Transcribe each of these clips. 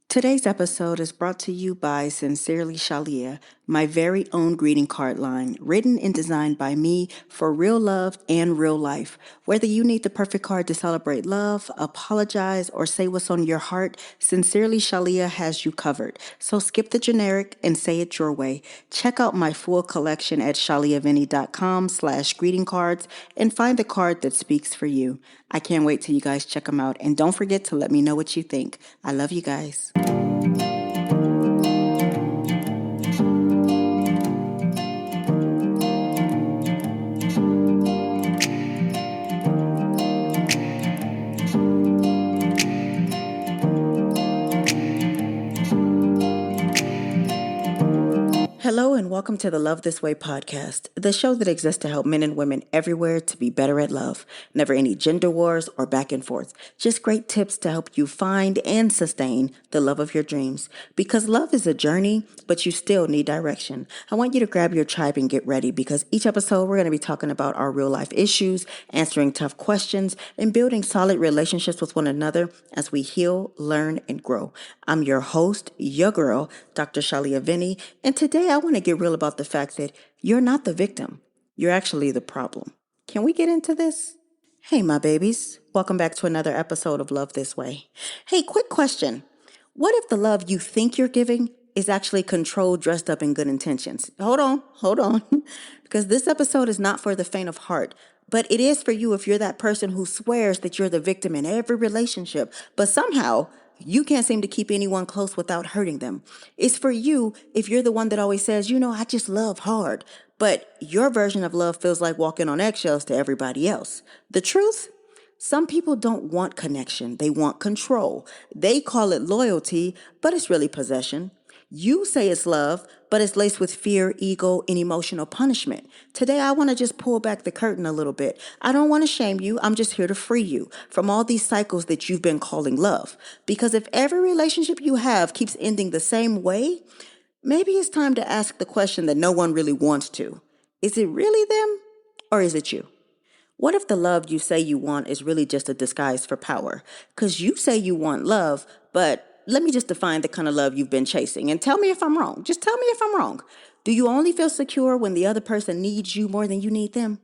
Today's episode is brought to you by Sincerely Shalia, my very own greeting card line, written and designed by me for real love and real life. Whether you need the perfect card to celebrate love, apologize, or say what's on your heart, Sincerely Shalia has you covered. So skip the generic and say it your way. Check out my full collection at shaliavinny.com/greeting cards and find the card that speaks for you. I can't wait till you guys check them out. And don't forget to let me know what you think. I love you guys. Hello and welcome to the Love This Way podcast, the show that exists to help men and women everywhere to be better at love. Never any gender wars or back and forth. Just great tips to help you find and sustain the love of your dreams. Because love is a journey, but you still need direction. I want you to grab your tribe and get ready because each episode we're going to be talking about our real life issues, answering tough questions, and building solid relationships with one another as we heal, learn, and grow. I'm your host, your girl, Dr. Shalia Vinny, and today I want to get real about the fact that you're not the victim. You're actually the problem. Can we get into this? Hey, my babies. Welcome back to another episode of Love This Way. Hey, quick question. What if the love you think you're giving is actually control dressed up in good intentions? Hold on. Because this episode is not for the faint of heart. But it is for you if you're that person who swears that you're the victim in every relationship, but somehow you can't seem to keep anyone close without hurting them. It's for you if you're the one that always says, I just love hard. But your version of love feels like walking on eggshells to everybody else. The truth? Some people don't want connection. They want control. They call it loyalty, but it's really possession. You say it's love, but it's laced with fear, ego, and emotional punishment. Today, I want to just pull back the curtain a little bit. I don't want to shame you. I'm just here to free you from all these cycles that you've been calling love. Because if every relationship you have keeps ending the same way, maybe it's time to ask the question that no one really wants to. Is it really them or is it you? What if the love you say you want is really just a disguise for power? Because you say you want love, but let me just define the kind of love you've been chasing and tell me if I'm wrong. Just tell me if I'm wrong. Do you only feel secure when the other person needs you more than you need them?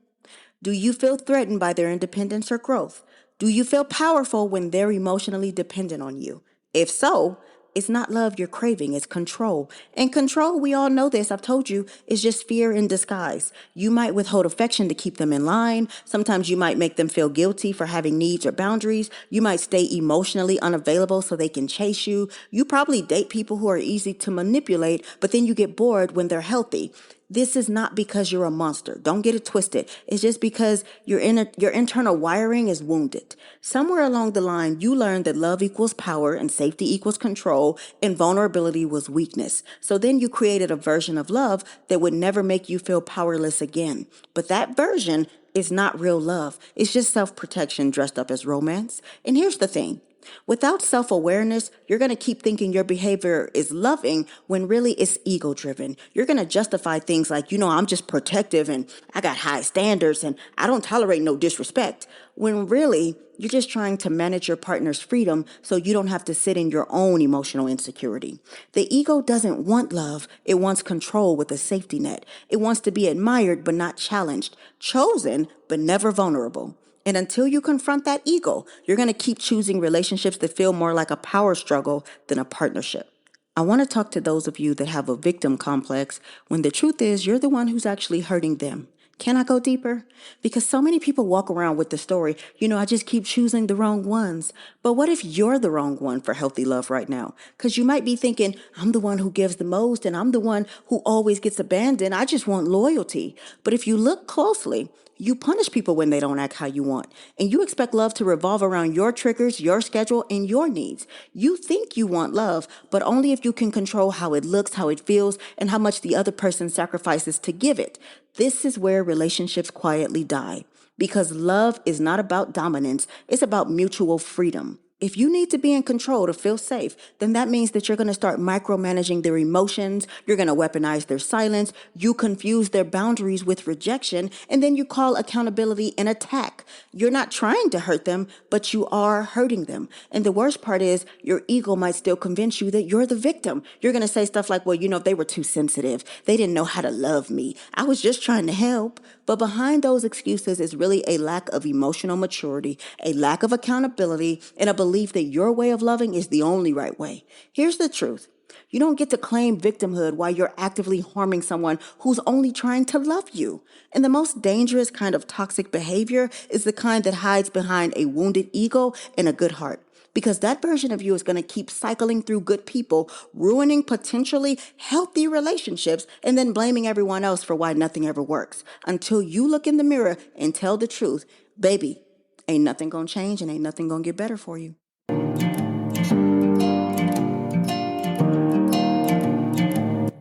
Do you feel threatened by their independence or growth? Do you feel powerful when they're emotionally dependent on you? If so, it's not love you're craving, it's control. And control, we all know this, I've told you, is just fear in disguise. You might withhold affection to keep them in line. Sometimes you might make them feel guilty for having needs or boundaries. You might stay emotionally unavailable so they can chase you. You probably date people who are easy to manipulate, but then you get bored when they're healthy. This is not because you're a monster. Don't get it twisted. It's just because your internal wiring is wounded. Somewhere along the line, you learned that love equals power and safety equals control and vulnerability was weakness. So then you created a version of love that would never make you feel powerless again. But that version is not real love. It's just self-protection dressed up as romance. And here's the thing. Without self-awareness, you're going to keep thinking your behavior is loving when really it's ego-driven. You're going to justify things like, I'm just protective and I got high standards and I don't tolerate no disrespect. When really, you're just trying to manage your partner's freedom so you don't have to sit in your own emotional insecurity. The ego doesn't want love. It wants control with a safety net. It wants to be admired but not challenged, chosen but never vulnerable. And until you confront that ego, you're going to keep choosing relationships that feel more like a power struggle than a partnership. I want to talk to those of you that have a victim complex when the truth is you're the one who's actually hurting them. Can I go deeper? Because so many people walk around with the story, I just keep choosing the wrong ones. But what if you're the wrong one for healthy love right now? Because you might be thinking, I'm the one who gives the most and I'm the one who always gets abandoned. I just want loyalty. But if you look closely, you punish people when they don't act how you want. And you expect love to revolve around your triggers, your schedule, and your needs. You think you want love, but only if you can control how it looks, how it feels, and how much the other person sacrifices to give it. This is where relationships quietly die. Because love is not about dominance, it's about mutual freedom. If you need to be in control to feel safe, then that means that you're going to start micromanaging their emotions. You're going to weaponize their silence. You confuse their boundaries with rejection, and then you call accountability an attack. You're not trying to hurt them, but you are hurting them. And the worst part is your ego might still convince you that you're the victim. You're going to say stuff like, well, they were too sensitive. They didn't know how to love me. I was just trying to help. But behind those excuses is really a lack of emotional maturity, a lack of accountability, and a belief that your way of loving is the only right way. Here's the truth. You don't get to claim victimhood while you're actively harming someone who's only trying to love you. And the most dangerous kind of toxic behavior is the kind that hides behind a wounded ego and a good heart. Because that version of you is going to keep cycling through good people, ruining potentially healthy relationships, and then blaming everyone else for why nothing ever works. Until you look in the mirror and tell the truth, baby, ain't nothing going to change and ain't nothing going to get better for you.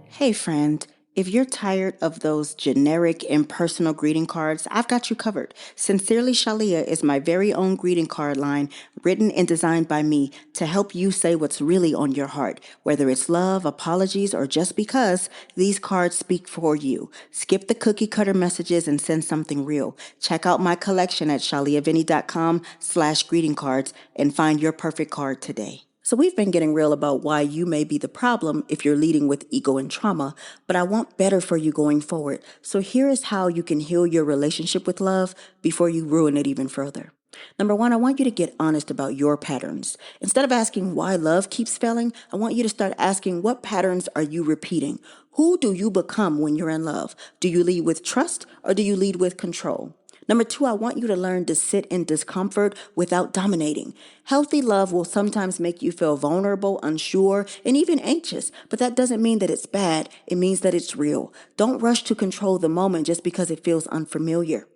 Hey, friend. If you're tired of those generic, impersonal greeting cards, I've got you covered. Sincerely Shalia is my very own greeting card line, written and designed by me to help you say what's really on your heart. Whether it's love, apologies, or just because, these cards speak for you. Skip the cookie cutter messages and send something real. Check out my collection at shaliavinny.com/greeting cards and find your perfect card today. So we've been getting real about why you may be the problem if you're leading with ego and trauma, but I want better for you going forward. So here is how you can heal your relationship with love before you ruin it even further. Number one, I want you to get honest about your patterns. Instead of asking why love keeps failing, I want you to start asking what patterns are you repeating? Who do you become when you're in love? Do you lead with trust or do you lead with control? Number two, I want you to learn to sit in discomfort without dominating. Healthy love will sometimes make you feel vulnerable, unsure, and even anxious, but that doesn't mean that it's bad. It means that it's real. Don't rush to control the moment just because it feels unfamiliar.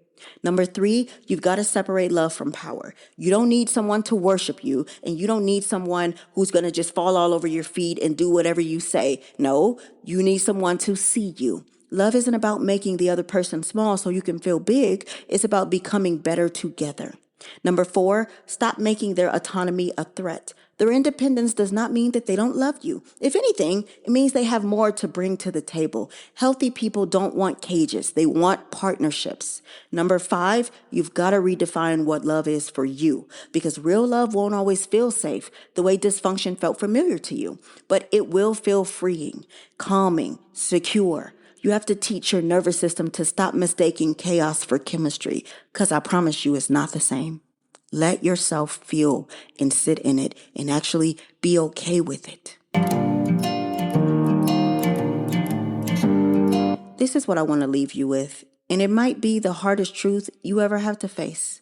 Number three, you've got to separate love from power. You don't need someone to worship you, and you don't need someone who's going to just fall all over your feet and do whatever you say. No, you need someone to see you. Love isn't about making the other person small so you can feel big. It's about becoming better together. Number four, stop making their autonomy a threat. Their independence does not mean that they don't love you. If anything, it means they have more to bring to the table. Healthy people don't want cages. They want partnerships. Number five, you've got to redefine what love is for you, because real love won't always feel safe the way dysfunction felt familiar to you, but it will feel freeing, calming, secure. You have to teach your nervous system to stop mistaking chaos for chemistry, because I promise you it's not the same. Let yourself feel and sit in it and actually be okay with it. This is what I want to leave you with, and it might be the hardest truth you ever have to face.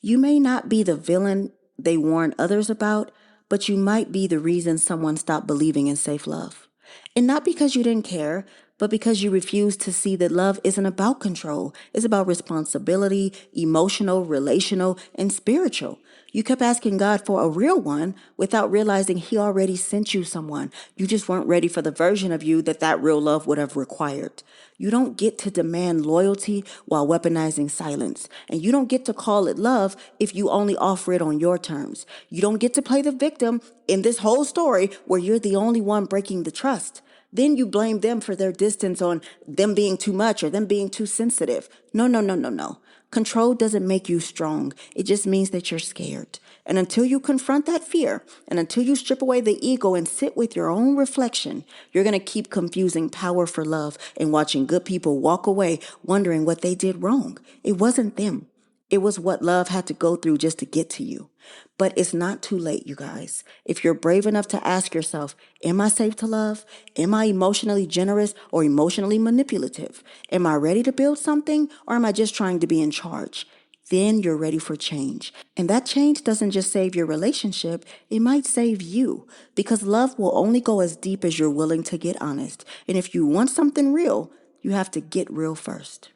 You may not be the villain they warn others about, but you might be the reason someone stopped believing in safe love. And not because you didn't care, but because you refused to see that love isn't about control. It's about responsibility, emotional, relational, and spiritual. You kept asking God for a real one without realizing He already sent you someone. You just weren't ready for the version of you that real love would have required. You don't get to demand loyalty while weaponizing silence. And you don't get to call it love if you only offer it on your terms. You don't get to play the victim in this whole story where you're the only one breaking the trust. Then you blame them for their distance on them being too much or them being too sensitive. No. Control doesn't make you strong. It just means that you're scared. And until you confront that fear, and until you strip away the ego and sit with your own reflection, you're going to keep confusing power for love and watching good people walk away wondering what they did wrong. It wasn't them. It was what love had to go through just to get to you. But it's not too late, you guys. If you're brave enough to ask yourself, am I safe to love? Am I emotionally generous or emotionally manipulative? Am I ready to build something, or am I just trying to be in charge? Then you're ready for change. And that change doesn't just save your relationship, it might save you. Because love will only go as deep as you're willing to get honest. And if you want something real, you have to get real first.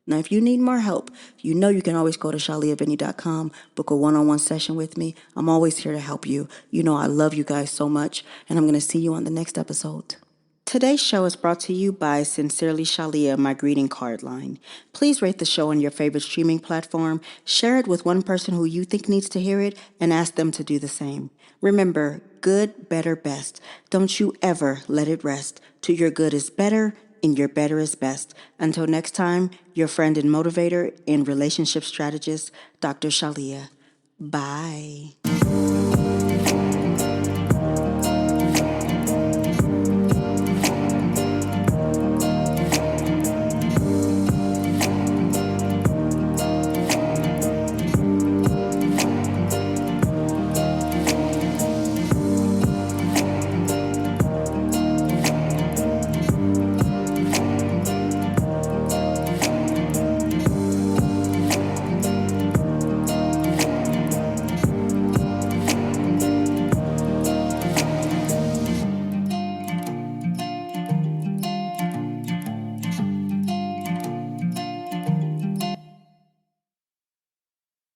Now, if you need more help, you know you can always go to shaliavinny.com, book a one-on-one session with me. I'm always here to help you. You know I love you guys so much, and I'm going to see you on the next episode. Today's show is brought to you by Sincerely Shalia, my greeting card line. Please rate the show on your favorite streaming platform, share it with one person who you think needs to hear it, and ask them to do the same. Remember, good, better, best. Don't you ever let it rest. To your good is better, and your better is best. Until next time, your friend and motivator and relationship strategist, Dr. Shalia. Bye.